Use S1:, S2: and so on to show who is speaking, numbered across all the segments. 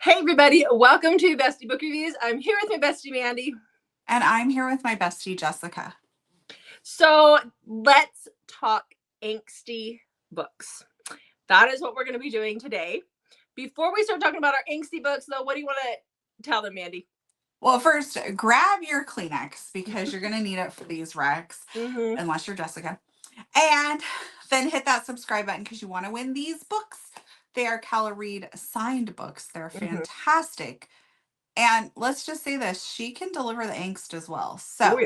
S1: Hey everybody, welcome to Bestie Book Reviews. I'm here with my bestie Mandy.
S2: And I'm here with my bestie Jessica.
S1: So let's talk angsty books. That is what we're going to be doing today. Before we start talking about our angsty books, though, what do you want to tell them, Mandy?
S2: Well, first, grab your Kleenex because you're going to need it for these recs, unless you're Jessica. And then hit that subscribe button because you want to win these books. They are Calla Reed signed books. They're fantastic. And let's just say this, she can deliver the angst as well. So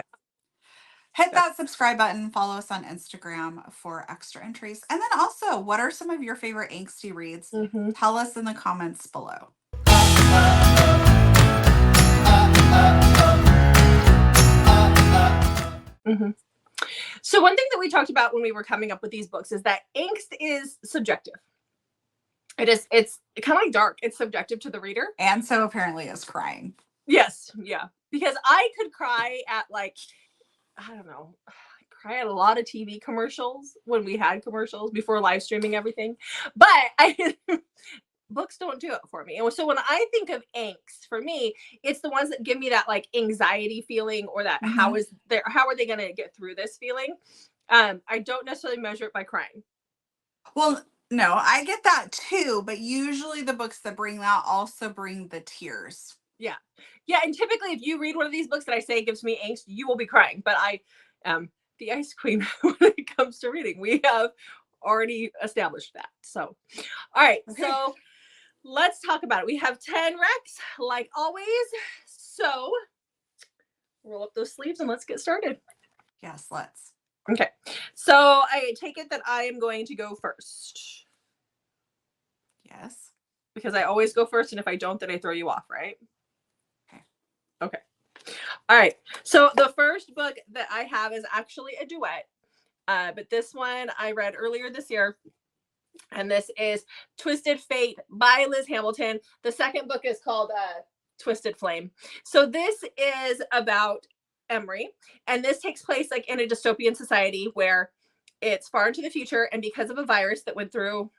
S2: hit that subscribe button, follow us on Instagram for extra entries. And then also, what are some of your favorite angsty reads? Tell us in the comments below.
S1: So one thing that we talked about when we were coming up with these books is that angst is subjective. It's kind of like dark. It's subjective to the reader.
S2: And so apparently is crying.
S1: Yes. Yeah. Because I could cry at I don't know, cry at a lot of TV commercials when we had commercials before live streaming everything. But books don't do it for me. And so when I think of angst, for me, it's the ones that give me that anxiety feeling, or that how are they going to get through this feeling? I don't necessarily measure it by crying.
S2: Well, no, I get that too, but usually the books that bring that also bring the tears.
S1: Yeah. Yeah. And typically if you read one of these books that I say gives me angst, you will be crying. But I am the ice queen when it comes to reading. We have already established that. So, all right. Okay. So let's talk about it. We have 10 recs, like always. So roll up those sleeves and let's get started.
S2: Yes, let's.
S1: Okay. So I take it that I am going to go first.
S2: Yes.
S1: Because I always go first, and if I don't, then I throw you off, right? Okay. All right. So the first book that I have is actually a duet. But this one I read earlier this year. And this is Twisted Fate by Liz Hamilton. The second book is called Twisted Flame. So this is about Emery. And this takes place in a dystopian society where it's far into the future. And because of a virus that went through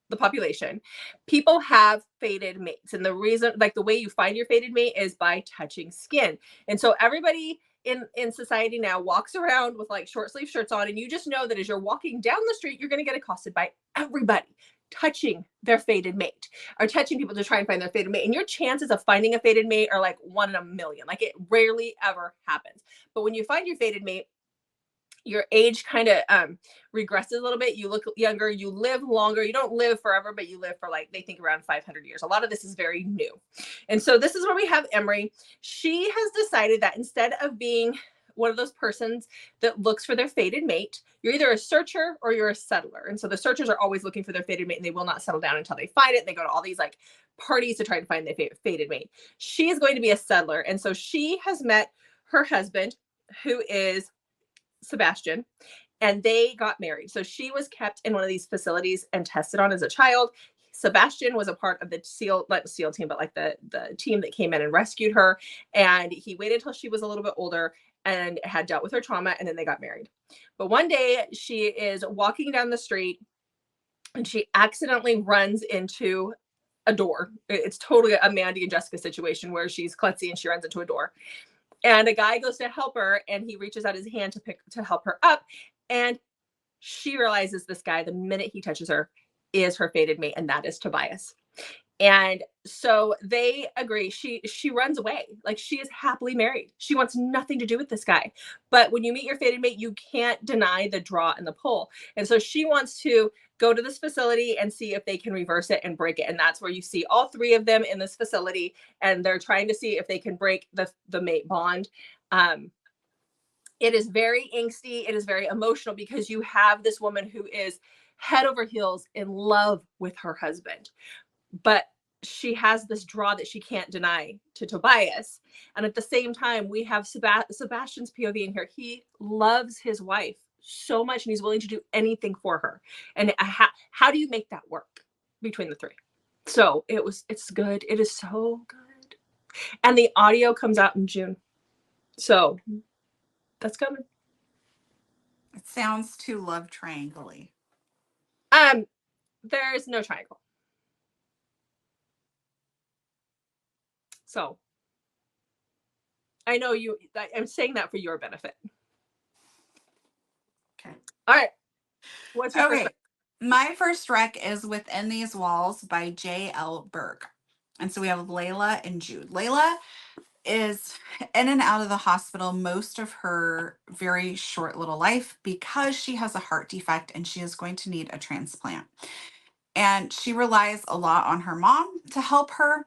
S1: the population, people have fated mates. And the reason, the way you find your fated mate is by touching skin. And so everybody in society now walks around with short sleeve shirts on, and you just know that as you're walking down the street, you're going to get accosted by everybody touching their fated mate, or touching people to try and find their fated mate. And your chances of finding a fated mate are 1 in a million. It rarely ever happens. But when you find your fated mate, your age kind of regresses a little bit. You look younger, you live longer. You don't live forever, but you live for they think around 500 years. A lot of this is very new. And so this is where we have Emery. She has decided that instead of being one of those persons that looks for their fated mate, you're either a searcher or you're a settler. And so the searchers are always looking for their fated mate, and they will not settle down until they find it. They go to all these parties to try to find their fated mate. She is going to be a settler. And so she has met her husband, who is Sebastian, and they got married. So she was kept in one of these facilities and tested on as a child. Sebastian was a part of the not the SEAL team, but the team that came in and rescued her. And he waited until she was a little bit older and had dealt with her trauma, and then they got married. But one day she is walking down the street and she accidentally runs into a door. It's totally a Mandy and Jessica situation where she's klutzy and she runs into a door. And a guy goes to help her, and he reaches out his hand to help her up. And she realizes this guy, the minute he touches her, is her fated mate, and that is Tobias. And so they agree. She runs away. She is happily married. She wants nothing to do with this guy. But when you meet your fated mate, you can't deny the draw and the pull. And so she wants to go to this facility and see if they can reverse it and break it. And that's where you see all 3 of them in this facility, and they're trying to see if they can break the mate bond. It is very angsty. It is very emotional because you have this woman who is head over heels in love with her husband, but she has this draw that she can't deny to Tobias. And at the same time, we have Sebastian's POV in here. He loves his wife so much, and he's willing to do anything for her. And how do you make that work between the 3? So it's good. It is so good. And the audio comes out in June. So that's coming.
S2: It sounds too love triangle-y.
S1: There's no triangle. So I know I'm saying that for your benefit.
S2: Okay.
S1: All right. What's your first?
S2: My first rec is Within These Walls by J.L. Berg. And so we have Layla and Jude. Layla is in and out of the hospital most of her very short little life because she has a heart defect and she is going to need a transplant. And she relies a lot on her mom to help her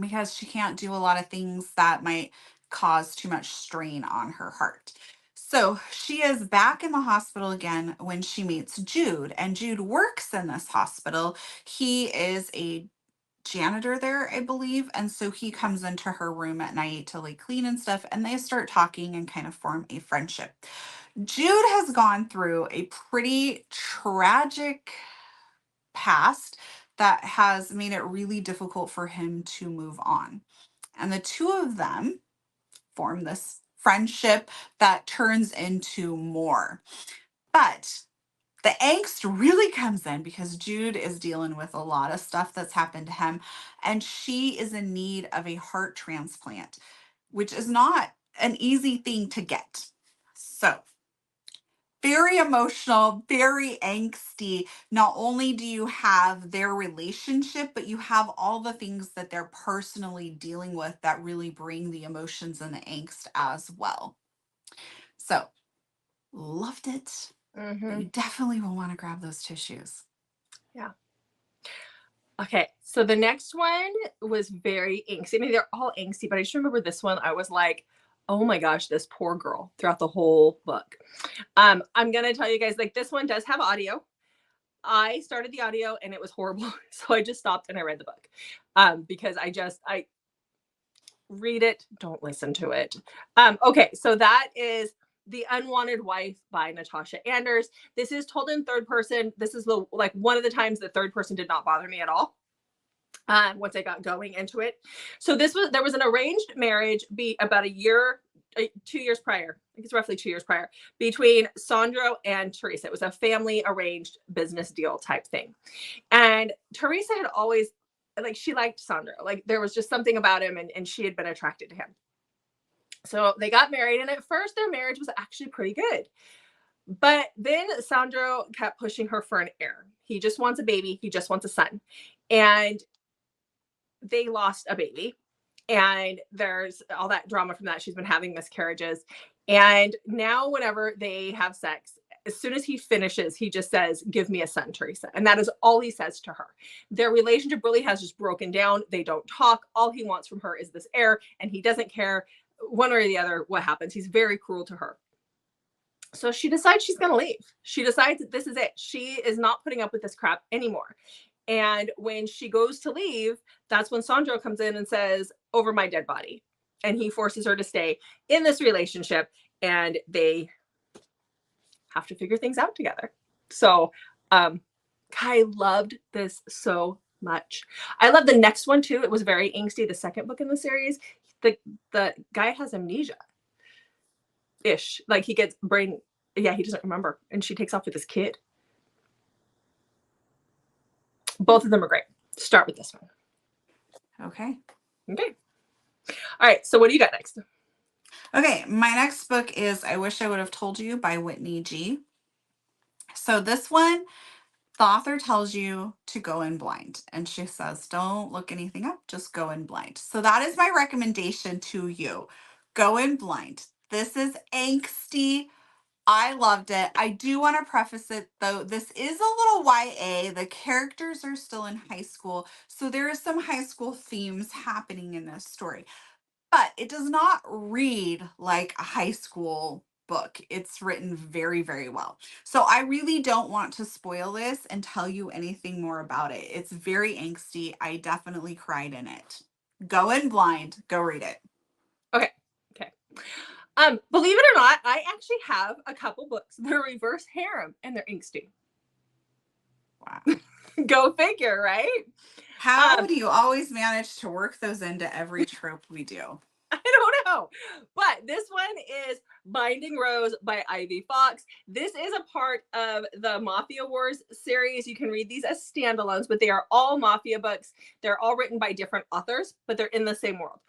S2: because she can't do a lot of things that might cause too much strain on her heart. So she is back in the hospital again when she meets Jude, and Jude works in this hospital. He is a janitor there, I believe. And so he comes into her room at night to like clean and stuff, and they start talking and kind of form a friendship. Jude has gone through a pretty tragic past that has made it really difficult for him to move on. And the two of them form this friendship that turns into more. But the angst really comes in because Jude is dealing with a lot of stuff that's happened to him, and she is in need of a heart transplant, which is not an easy thing to get. So, very emotional, very angsty. Not only do you have their relationship, but you have all the things that they're personally dealing with that really bring the emotions and the angst as well. So, loved it. But you definitely will want to grab those tissues.
S1: Yeah. Okay, so the next one was very angsty. I mean, they're all angsty, but I just remember this one. I was like, oh my gosh, this poor girl throughout the whole book. I'm gonna tell you guys, like, this one does have audio. I started the audio and it was horrible, so I just stopped and I read the book because I read it, don't listen to it. Okay, so that is The Unwanted Wife by Natasha Anders. This is told in third person. This is one of the times the third person did not bother me at all. Once I got going into it. So there was an arranged marriage about 2 years prior. I think it's roughly 2 years prior between Sandro and Teresa. It was a family arranged business deal type thing. And Teresa had always, like, she liked Sandro. Like, there was just something about him and she had been attracted to him. So they got married, and at first their marriage was actually pretty good. But then Sandro kept pushing her for an heir. He just wants a baby. He just wants a son. And they lost a baby, and there's all that drama from that. She's been having miscarriages, and now whenever they have sex, as soon as he finishes, he just says, give me a son, Teresa. And that is all he says to her. Their relationship really has just broken down. They don't talk. All he wants from her is this heir, and he doesn't care one way or the other what happens. He's very cruel to her. So she decides she's going to leave. She decides that this is it. She is not putting up with this crap anymore. And when she goes to leave, that's when Sandro comes in and says, over my dead body. And he forces her to stay in this relationship, and they have to figure things out together. So I loved this so much. I love the next one too. It was very angsty. The second book in the series, the guy has amnesia ish. Like, he gets he doesn't remember. And she takes off with his kid. Both of them are great. Start with this one.
S2: Okay.
S1: All right. So what do you got next?
S2: Okay. My next book is I Wish I Would Have Told You by Whitney G. So this one, the author tells you to go in blind. And she says, don't look anything up. Just go in blind. So that is my recommendation to you. Go in blind. This is angsty. I loved it. I do want to preface it though. This is a little YA. The characters are still in high school. So there is some high school themes happening in this story. But it does not read like a high school book. It's written very, very well. So I really don't want to spoil this and tell you anything more about it. It's very angsty. I definitely cried in it. Go in blind. Go read it.
S1: Okay. Believe it or not, I actually have a couple books that are reverse harem, and they're angsty.
S2: Wow.
S1: Go figure, right?
S2: How do you always manage to work those into every trope we do?
S1: I don't know know. But this one is Binding Rose by Ivy Fox. This is a part of the Mafia Wars series. You can read these as standalones, but they are all Mafia books. They're all written by different authors, but they're in the same world.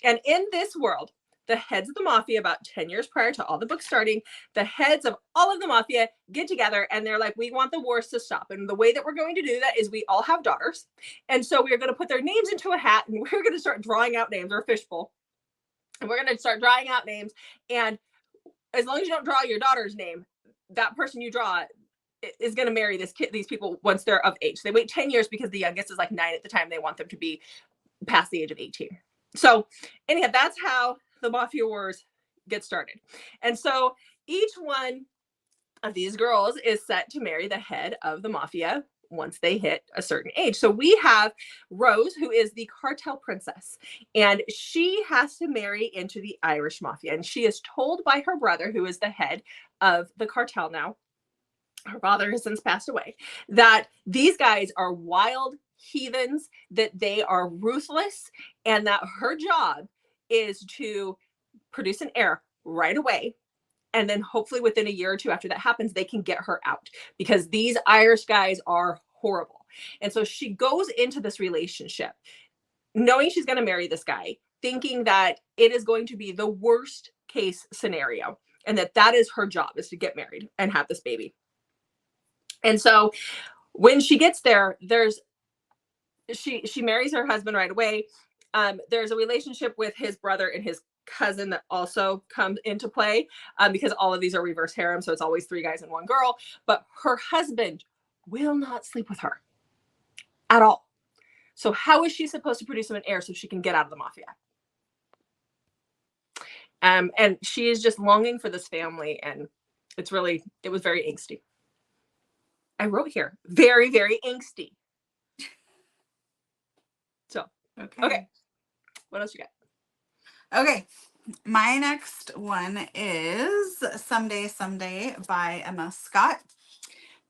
S1: And in this world, the heads of the Mafia, about 10 years prior to all the books starting, the heads of all of the Mafia get together and they're like, we want the wars to stop. And the way that we're going to do that is we all have daughters. And so we're going to put their names into a hat and we're going to start drawing out names, or a fishbowl. And we're going to start drawing out names. And as long as you don't draw your daughter's name, that person you draw is going to marry these people once they're of age. They wait 10 years because the youngest is like 9 at the time. They want them to be past the age of 18. So anyhow, that's how the Mafia Wars get started. And so each one of these girls is set to marry the head of the Mafia once they hit a certain age. So we have Rose, who is the cartel princess, and she has to marry into the Irish Mafia. And she is told by her brother, who is the head of the cartel now, her father has since passed away, that these guys are wild heathens, that they are ruthless, and that her job is to produce an heir right away. And then hopefully within a year or two after that happens, they can get her out, because these Irish guys are horrible. And so she goes into this relationship knowing she's going to marry this guy, thinking that it is going to be the worst case scenario, and that is her job, is to get married and have this baby. And so when she gets there, she marries her husband right away. There's a relationship with his brother and his cousin that also comes into play, because all of these are reverse harem. So it's always 3 guys and 1 girl, but her husband will not sleep with her at all. So how is she supposed to produce him an heir so she can get out of the Mafia? And she is just longing for this family. And it was very angsty. I wrote here, very, very angsty. So, okay. What else you got?
S2: Okay. My next one is Someday by Emma Scott.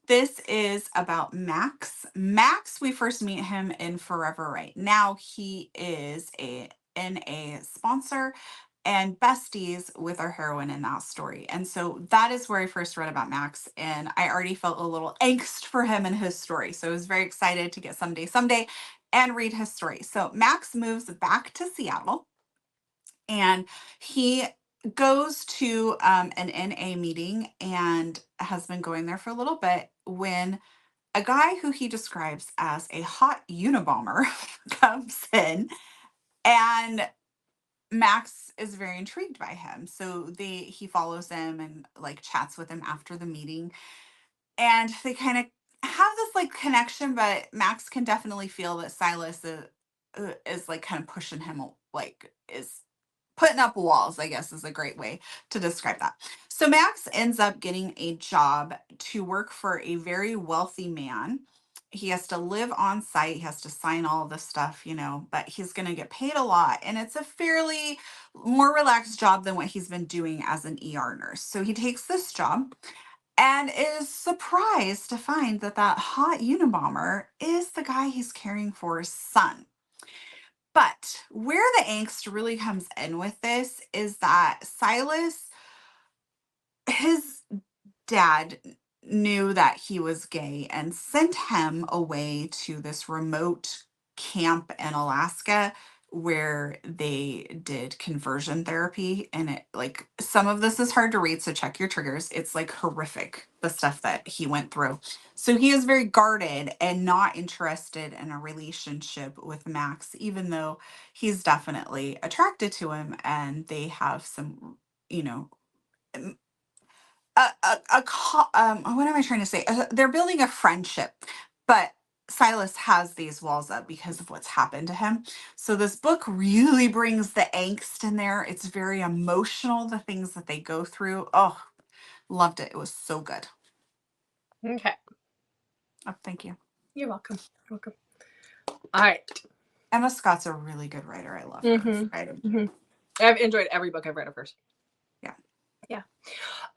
S2: This is about Max. Max, we first meet him in Forever Right Now. He is a NA sponsor and besties with our heroine in that story. And so that is where I first read about Max. And I already felt a little angst for him and his story. So I was very excited to get Someday and read his story. So Max moves back to Seattle and he goes to an NA meeting and has been going there for a little bit when a guy who he describes as a hot Unabomber comes in, and Max is very intrigued by him. So he follows him and like chats with him after the meeting, and they kind of have this like connection, but Max can definitely feel that Silas is like kind of pushing him, like is putting up walls, I guess is a great way to describe that. So Max ends up getting a job to work for a very wealthy man. He has to live on site. He has to sign all this stuff, but he's going to get paid a lot. And it's a fairly more relaxed job than what he's been doing as an ER nurse. So he takes this job and is surprised to find that hot Unabomber is the guy he's caring for's son. But where the angst really comes in with this is that Silas, his dad, knew that he was gay and sent him away to this remote camp in Alaska where they did conversion therapy. And it, like, some of this is hard to read, so check your triggers. It's like horrific, the stuff that he went through. So he is very guarded and not interested in a relationship with Max, even though he's definitely attracted to him and they have some, what am I trying to say? They're building a friendship, but Silas has these walls up because of what's happened to him. So this book really brings the angst in there. It's very emotional, the things that they go through. Oh, loved it. It was so good.
S1: Okay.
S2: Oh, thank you.
S1: You're welcome. You're welcome. All right.
S2: Emma Scott's a really good writer. I love her.
S1: Mm-hmm. I've enjoyed every book I've read of hers.
S2: Yeah.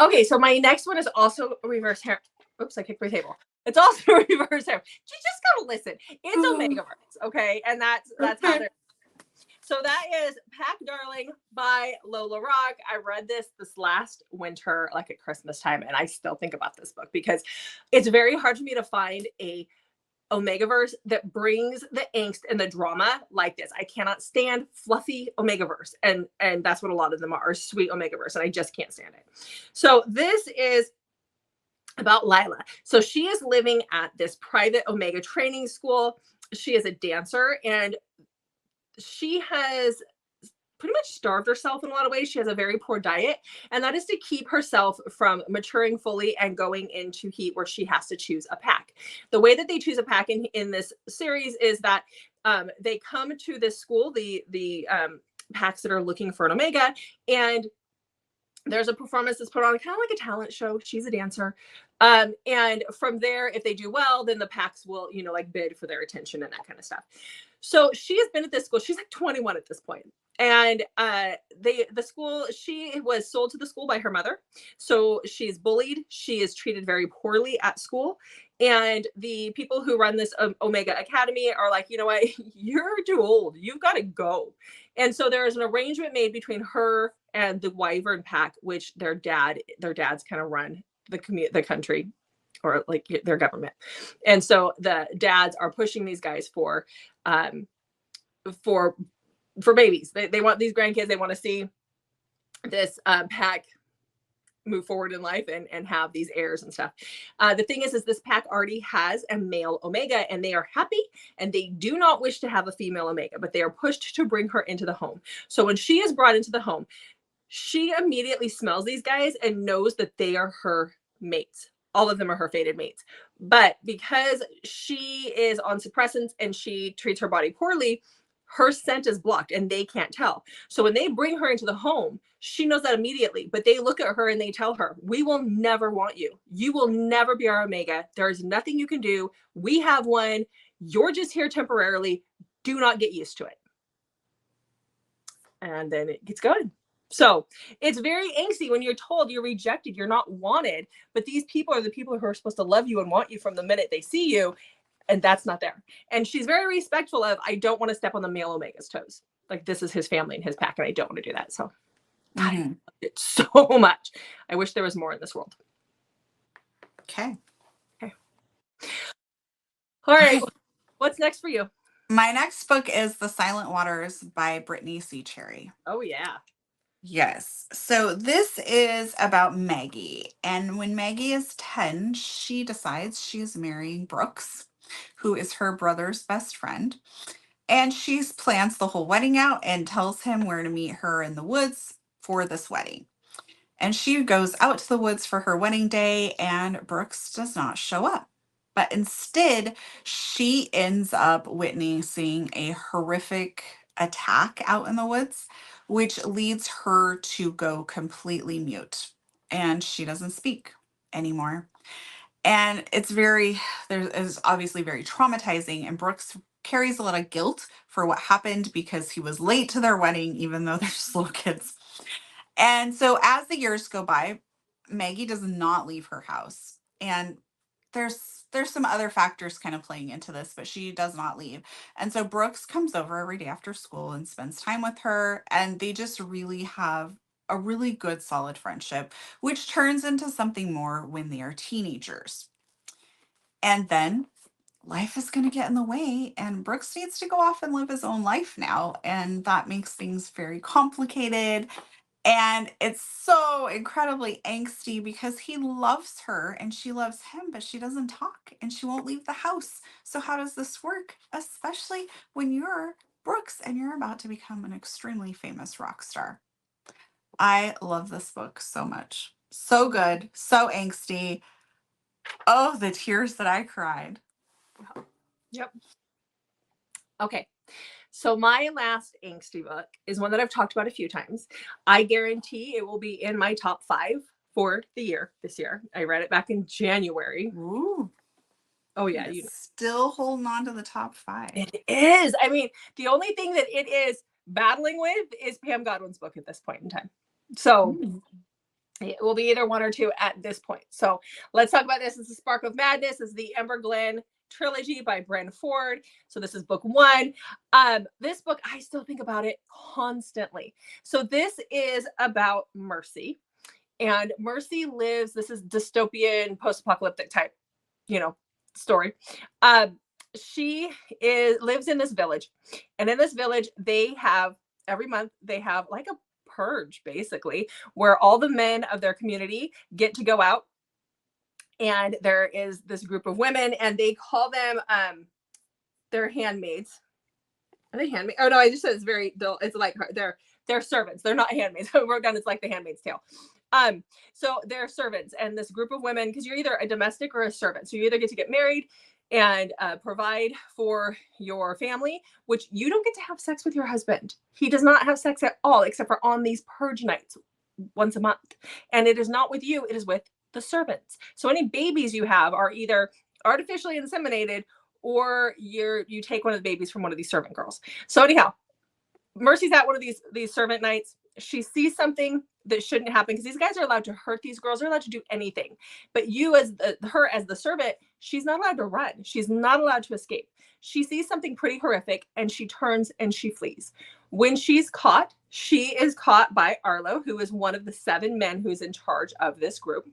S1: Okay, so my next one is also a reverse harem. Oops, I kicked my table. It's also a reverse harem. You just gotta listen. It's Omega Verse, okay? And that's how they're. So that is Pack Darling by Lola Rock. I read this last winter, like at Christmas time, and I still think about this book because it's very hard for me to find a Omegaverse that brings the angst and the drama like this. I cannot stand fluffy Omegaverse, and that's what a lot of them are sweet Omegaverse, and I just can't stand it. So this is about Lila. So she is living at this private Omega training school. She is a dancer, and she has pretty much starved herself in a lot of ways. She has a very poor diet, and that is to keep herself from maturing fully and going into heat where she has to choose a pack. The way that they choose a pack in this series is that they come to this school, the packs that are looking for an Omega, and there's a performance that's put on kind of like a talent show. She's a dancer. And from there, if they do well, then the packs will, like bid for their attention and that kind of stuff. So she has been at this school. She's like 21 at this point. And the school, she was sold to the school by her mother. So she's bullied. She is treated very poorly at school. And the people who run this Omega Academy are like, you know what, you're too old. You've got to go. And so there is an arrangement made between her and the Wyvern pack, which their dads kind of run the country, or like their government. And so the dads are pushing these guys for babies. They want these grandkids. They want to see this pack move forward in life and have these heirs and stuff. The thing is this pack already has a male Omega, and they are happy, and they do not wish to have a female Omega, but they are pushed to bring her into the home. So when she is brought into the home, she immediately smells these guys and knows that they are her mates. All of them are her fated mates. But because she is on suppressants and she treats her body poorly, her scent is blocked and they can't tell. So when they bring her into the home, she knows that immediately, but they look at her and they tell her, we will never want you. You will never be our Omega. There's nothing you can do. We have one. You're just here temporarily. Do not get used to it. And then it gets going. So it's very angsty when you're told you're rejected, you're not wanted, but these people are the people who are supposed to love you and want you from the minute they see you. And that's not there. And she's very respectful of, I don't want to step on the male Omega's toes. Like, this is his family and his pack, and I don't want to do that. So God, I loved it so much. I wish there was more in this world.
S2: Okay.
S1: All right. What's next for you?
S2: My next book is The Silent Waters by Brittany C. Cherry.
S1: Oh, yeah.
S2: Yes. So this is about Maggie. And when Maggie is 10, she decides she is marrying Brooks, who is her brother's best friend. And she plans the whole wedding out and tells him where to meet her in the woods for this wedding. And she goes out to the woods for her wedding day, and Brooks does not show up. But instead, she ends up witnessing a horrific attack out in the woods, which leads her to go completely mute. And she doesn't speak anymore. And there's obviously very traumatizing. And Brooks carries a lot of guilt for what happened because he was late to their wedding, even though they're just little kids. And so as the years go by, Maggie does not leave her house. And there's some other factors kind of playing into this, but she does not leave. And so Brooks comes over every day after school and spends time with her, and they just really have a really good solid friendship, which turns into something more when they are teenagers. And then life is going to get in the way, and Brooks needs to go off and live his own life now, and that makes things very complicated. And it's so incredibly angsty because he loves her and she loves him, but she doesn't talk and she won't leave the house. So how does this work? Especially when you're Brooks and you're about to become an extremely famous rock star. I love this book so much. So good, so angsty. Oh, the tears that I cried.
S1: Yep. Okay. So my last angsty book is one that I've talked about a few times. I guarantee it will be in my top 5 for the year this year. I read it back in January.
S2: Ooh.
S1: Oh yeah,
S2: Still holding on to the top 5.
S1: It is. I mean, the only thing that it is battling with is Pam Godwin's book at this point in time. So it will be either one or two at this point. So let's talk about this. This is Spark of Madness. This is the Ember Glen trilogy by Bren Ford. So this is book 1. This book, I still think about it constantly. So this is about Mercy. And Mercy lives, this is dystopian, post-apocalyptic type, story. She lives in this village. And in this village, they have, every month, they have like a purge, basically, where all the men of their community get to go out. And there is this group of women, and they call them their handmaids. Are they handmaids? Oh no, I just said it's like they're servants. They're not handmaids. I wrote down it's like the Handmaid's Tale. So they're servants, and this group of women, because you're either a domestic or a servant. So you either get to get married and provide for your family, which you don't get to have sex with your husband. He does not have sex at all, except for on these purge nights once a month. And it is not with you, it is with the servants. So any babies you have are either artificially inseminated or you take one of the babies from one of these servant girls. So anyhow, Mercy's at one of these servant nights. She sees something that shouldn't happen, because these guys are allowed to hurt these girls. They're allowed to do anything. But you, as her as the servant, she's not allowed to run. She's not allowed to escape. She sees something pretty horrific, and she turns and she flees. When she's caught, she is caught by Arlo, who is one of the 7 men who's in charge of this group.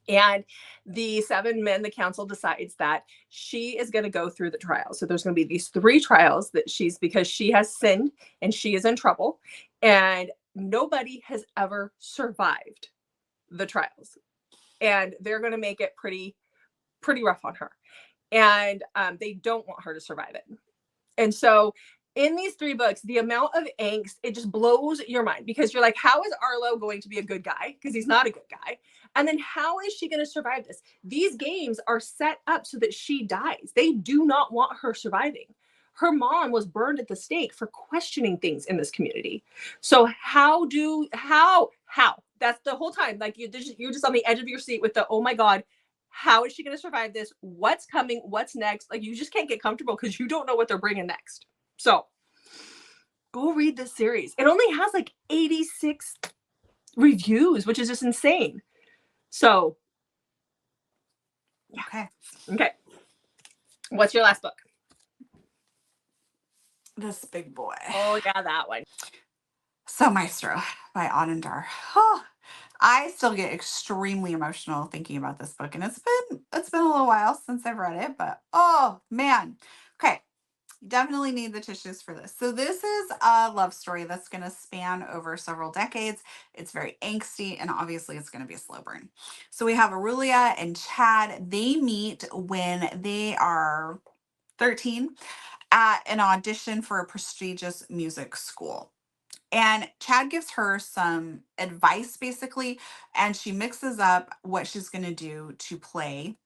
S1: And the 7 men, the council decides that she is going to go through the trial. So there's going to be these 3 trials that because she has sinned and she is in trouble, and nobody has ever survived the trials. And they're going to make it pretty rough on her. And they don't want her to survive it. And so in these 3 books, the amount of angst, it just blows your mind, because you're like, how is Arlo going to be a good guy? Because he's not a good guy. And then how is she going to survive this? These games are set up so that she dies. They do not want her surviving. Her mom was burned at the stake for questioning things in this community. So how? That's the whole time. Like you're just on the edge of your seat with the, oh my God, how is she going to survive this? What's coming? What's next? Like you just can't get comfortable because you don't know what they're bringing next. So go read this series. It only has like 86 reviews, which is just insane. So, yeah. Okay. What's your last book?
S2: This big boy.
S1: Oh, yeah, that one.
S2: So Maestro by Anandar. Oh, I still get extremely emotional thinking about this book, and it's been a little while since I've read it, but oh man. Okay. Definitely need the tissues for this. So this is a love story that's going to span over several decades. It's very angsty, and obviously it's going to be a slow burn. So we have Aurelia and Chad. They meet when they are 13 at an audition for a prestigious music school. And Chad gives her some advice, basically, and she mixes up what she's going to do to play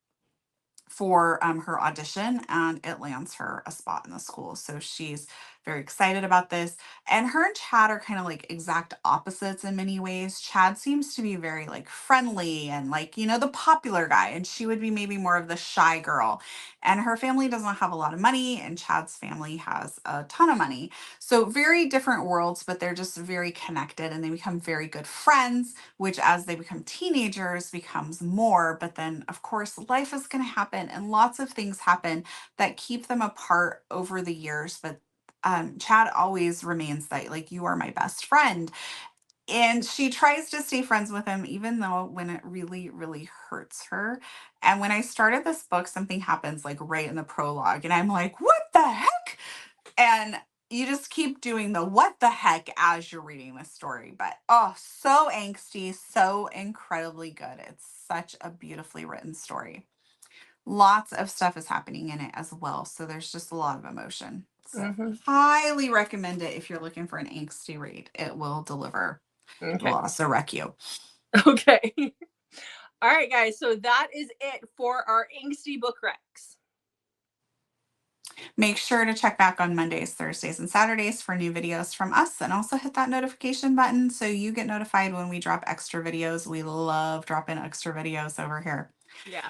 S2: for her audition, and it lands her a spot in the school. So she's very excited about this. And her and Chad are kind of like exact opposites in many ways. Chad seems to be very like friendly and like, the popular guy, and she would be maybe more of the shy girl. And her family doesn't have a lot of money, and Chad's family has a ton of money. So very different worlds, but they're just very connected, and they become very good friends, which as they become teenagers becomes more. But then of course life is going to happen, and lots of things happen that keep them apart over the years. But Chad always remains that, like, you are my best friend. And she tries to stay friends with him, even though when it really, really hurts her. And when I started this book, something happens like right in the prologue, and I'm like, what the heck? And you just keep doing the what the heck as you're reading this story. But oh, so angsty, so incredibly good. It's such a beautifully written story. Lots of stuff is happening in it as well. So there's just a lot of emotion. So highly recommend it if you're looking for an angsty read. It will deliver. It will also wreck you.
S1: Okay. All right, guys. So that is it for our angsty book recs.
S2: Make sure to check back on Mondays, Thursdays, and Saturdays for new videos from us, and also hit that notification button so you get notified when we drop extra videos. We love dropping extra videos over here.
S1: Yeah.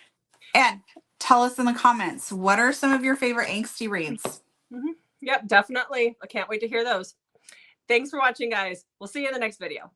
S2: And tell us in the comments, what are some of your favorite angsty reads?
S1: Yep, definitely. I can't wait to hear those. Thanks for watching, guys. We'll see you in the next video.